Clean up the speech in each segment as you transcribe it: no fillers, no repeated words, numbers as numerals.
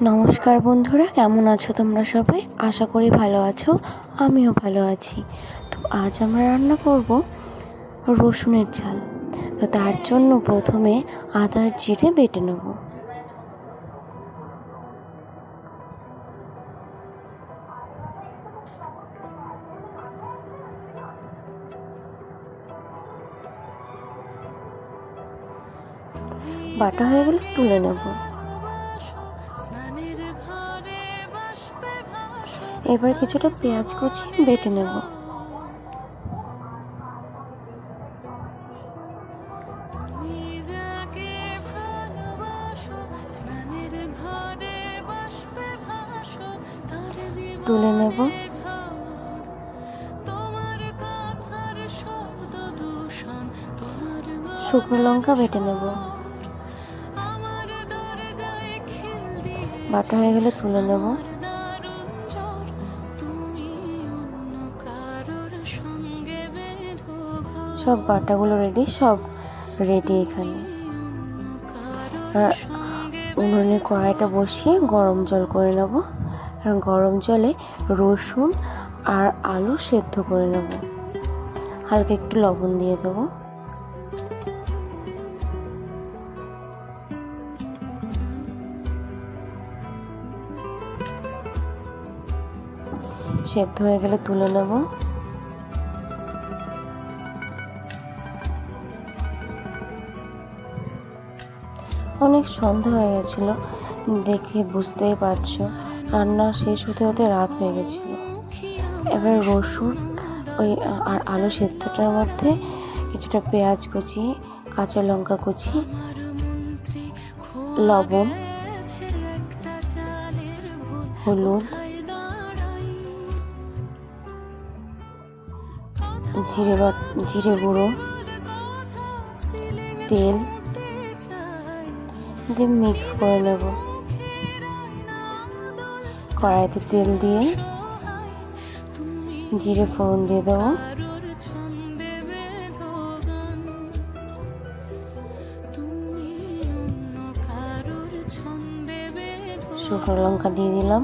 নমস্কার বন্ধুরা, কেমন আছো তোমরা সবাই? আশা করি ভালো আছো, আমিও ভালো আছি। তো আজ আমরা রান্না করব রসুনের ঝাল। তো তার জন্য প্রথমে আদা আর জিরে বেটে নেব। বাটা হয়ে গেলে তুলে নেব। এবার কিছুটা পেঁয়াজ কুচি বেটে নেব। তুলে নেব। শুকনো লঙ্কা বেটে নেব। বাটা হয়ে গেলে তুলে নেব। সব বাটাগুলো সব রেডি এখানে। উনুনে কড়াইটা বসিয়ে গরম জল করে নেব। আর গরম জলে রসুন আর আলু সেদ্ধ করে নেব। হালকা একটু লবণ দিয়ে দেবো। সেদ্ধ হয়ে গেলে তুলে নেব। অনেক সন্ধ্যা হয়ে গেছিলো, দেখে বুঝতেই পারছো রান্না শেষ হতে হতে রাত হয়ে গেছিলো। এবার রসুন আর আলু সেদ্ধটার মধ্যে কিছুটা পেঁয়াজ কুচি, কাঁচা লঙ্কা কুচি, লবণ, হলুদ, জিরে গুঁড়ো, তেল দিয়ে মিক্স করে নেব। কড়াইতে তেল দিয়ে জিরে ফোড়ন দিয়ে দেবো। শুকনো লঙ্কা দিয়ে দিলাম।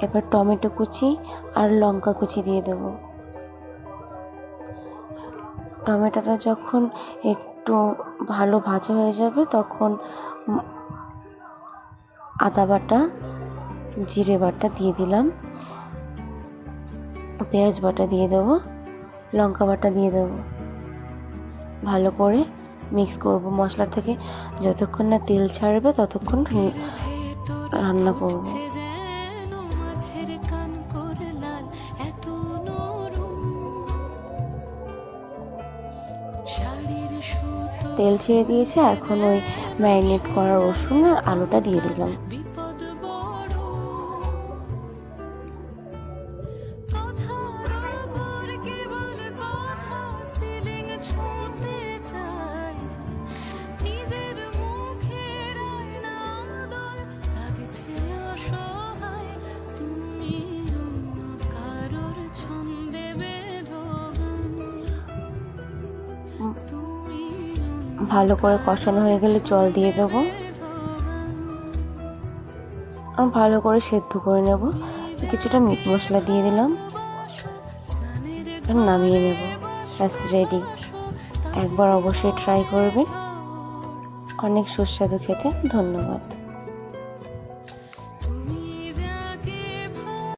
এবার টমেটো কুচি আর লঙ্কা কুচি দিয়ে দেব। টমেটোটা যখন একটু ভালো ভাজা হয়ে যাবে তখন আদা বাটা, জিরে বাটা দিয়ে দিলাম। পেঁয়াজ বাটা দিয়ে দেবো, লঙ্কা বাটা দিয়ে দেবো। ভালো করে মিক্স করব। মশলা থেকে যতক্ষণ না তেল ছাড়বে ততক্ষণ রান্না করব। তেল ছেড়ে দিয়েছে, এখন ওই ম্যারিনেট করা রসুন আর আলুটা দিয়ে দিলাম। ভালো করে কষানো হয়ে গেলে জল দিয়ে দেবো। আর ভালো করে সেদ্ধ করে নেব। কিছুটা মিট মশলা দিয়ে দিলাম। নামিয়ে নেব। ব্যাস রেডি। একবার অবশ্যই ট্রাই করবেন। অনেক সুস্বাদু খেতে। ধন্যবাদ।